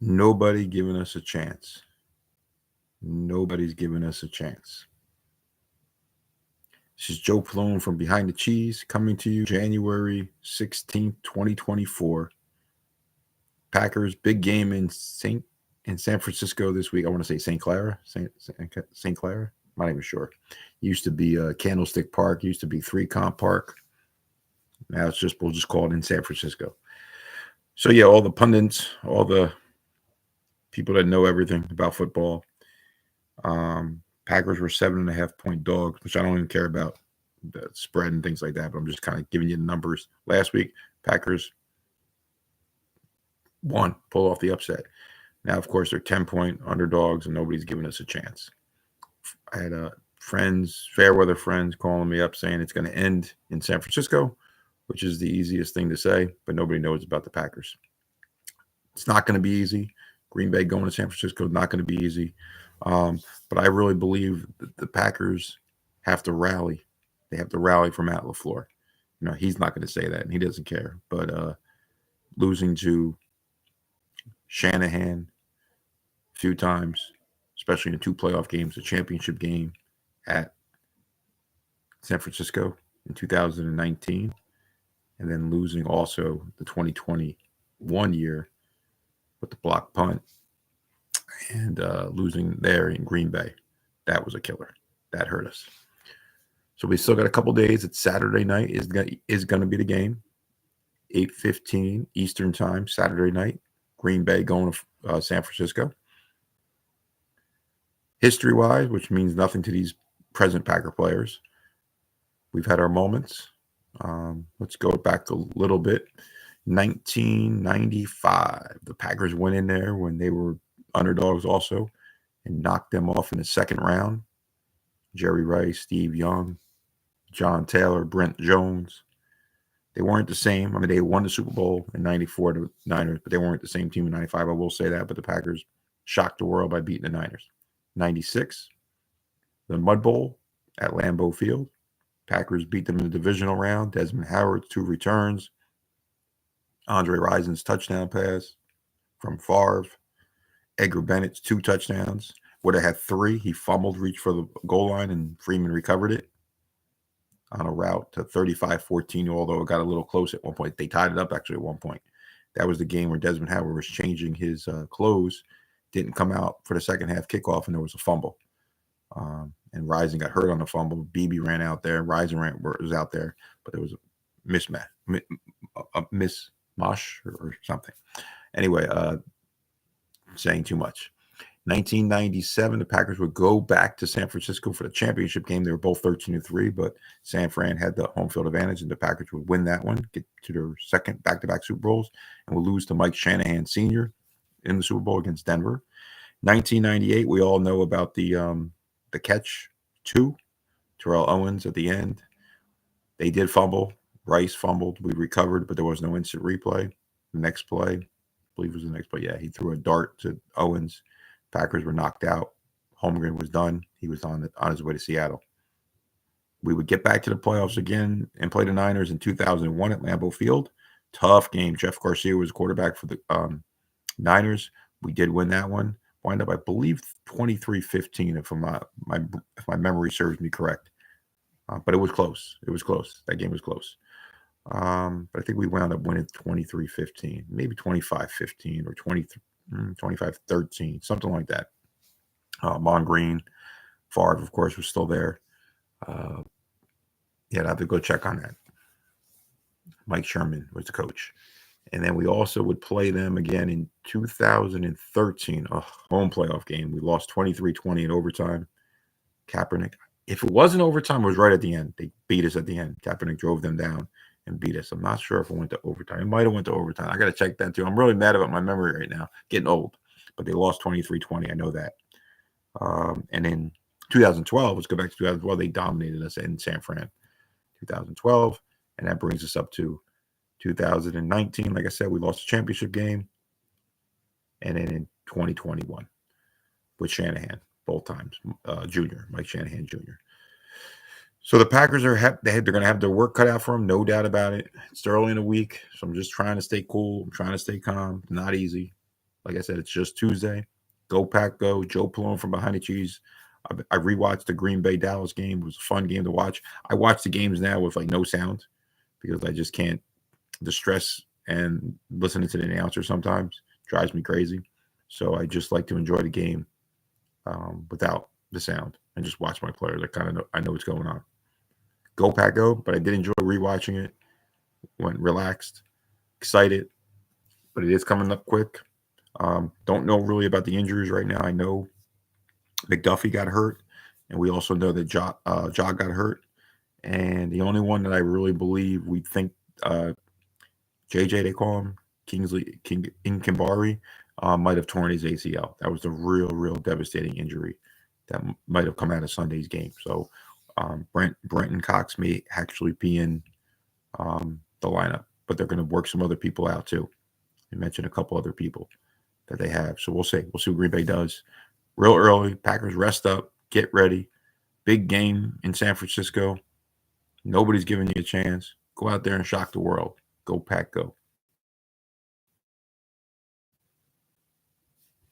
Nobody giving us a chance. Nobody's giving us a chance. This is Joe Palone from Behind the Cheese coming to you January 16th, 2024. Packers big game in San Francisco this week. I want to say St. Clara, St. Clara. I'm not even sure. Used to be Candlestick Park. Used to be Three Comp Park. Now we'll just call it in San Francisco. So yeah, all the pundits, all the people that know everything about football. Packers were 7.5 point dogs, which I don't even care about the spread and things like that. But I'm just kind of giving you the numbers. Last week, Packers won, pull off the upset. Now, of course, they're 10-point underdogs, and nobody's giving us a chance. I had fair weather friends calling me up saying it's going to end in San Francisco, which is the easiest thing to say, but nobody knows about the Packers. It's not going to be easy. Green Bay going to San Francisco is not going to be easy. But I really believe that the Packers have to rally. They have to rally for Matt LaFleur. He's not going to say that, and he doesn't care. But losing to Shanahan a few times, especially in the two playoff games, the championship game at San Francisco in 2019, and then losing also the 2021 year with the block punt and losing there in Green Bay. That was a killer. That hurt us. So we still got a couple days. It's Saturday night is going to be the game. 8:15 Eastern time, Saturday night. Green Bay going to San Francisco. History-wise, which means nothing to these present Packer players, we've had our moments. Let's go back a little bit. 1995, the Packers went in there when they were underdogs also and knocked them off in the second round. Jerry Rice, Steve Young, John Taylor, Brent Jones. They weren't the same. I mean, they won the Super Bowl in 94 to Niners, but they weren't the same team in 95. I will say that. But the Packers shocked the world by beating the Niners. 96, the Mud Bowl at Lambeau Field. Packers beat them in the divisional round. Desmond Howard's 2 returns. Andre Rison's touchdown pass from Favre. Edgar Bennett's 2 touchdowns. Would have had 3. He fumbled, reached for the goal line, and Freeman recovered it on a route to 35-14, although it got a little close at one point. They tied it up, actually, at one point. That was the game where Desmond Howard was changing his clothes, didn't come out for the second half kickoff, and there was a fumble. And Rison got hurt on the fumble. Beebe ran out there. Rison was out there, but there was a mismatch or something. Anyway, saying too much. 1997, the Packers would go back to San Francisco for the championship game. They were both 13-3, but San Fran had the home field advantage, and the Packers would win that one, get to their second back-to-back Super Bowls, and would lose to Mike Shanahan Sr. in the Super Bowl against Denver. 1998, we all know about the catch 2, Terrell Owens at the end. They did fumble. Rice fumbled. We recovered, but there was no instant replay. The next play, I believe it was the next play. Yeah, he threw a dart to Owens. Packers were knocked out. Holmgren was done. He was on his way to Seattle. We would get back to the playoffs again and play the Niners in 2001 at Lambeau Field. Tough game. Jeff Garcia was quarterback for the Niners. We did win that one. Wind up, I believe, 23-15, if my memory serves me correct. But it was close. It was close. That game was close. But I think we wound up winning 23-15, maybe 25-15 or 25-13, something like that. Mon Green, Favre, of course, was still there. Yeah, I'd have to go check on that. Mike Sherman was the coach. And then we also would play them again in 2013, a home playoff game. We lost 23-20 in overtime. Kaepernick, if it wasn't overtime, it was right at the end. They beat us at the end. Kaepernick drove them down and beat us. I'm not sure if it went to overtime. It might have went to overtime. I got to check that too. I'm really mad about my memory right now. Getting old. But they lost 23-20. I know that. And in 2012, let's go back to 2012. They dominated us in San Fran. 2012. And that brings us up to 2019. Like I said, we lost the championship game. And then in 2021 with Shanahan, both times. Junior, Mike Shanahan Jr. So the Packers they're going to have their work cut out for them, no doubt about it. It's early in the week, so I'm just trying to stay cool. I'm trying to stay calm. Not easy. Like I said, it's just Tuesday. Go Pack Go. Joe Palone from Behind the Cheese. I rewatched the Green Bay Dallas game. It was a fun game to watch. I watch the games now with like no sound because I just can't. The stress and listening to the announcer sometimes drives me crazy. So I just like to enjoy the game without the sound and just watch my players. I know what's going on. Go Pack Go, but I did enjoy rewatching it. Went relaxed, excited, but it is coming up quick. Don't know really about the injuries right now. I know McDuffie got hurt, and we also know that Ja got hurt. And the only one that I really believe we think JJ, they call him King Inkambari, might have torn his ACL. That was a real devastating injury that might have come out of Sunday's game. So Brenton Cox may actually be in the lineup, but they're going to work some other people out too. You mentioned a couple other people that they have. So we'll see. We'll see what Green Bay does. Real early, Packers rest up, get ready. Big game in San Francisco. Nobody's giving you a chance. Go out there and shock the world. Go Pack Go.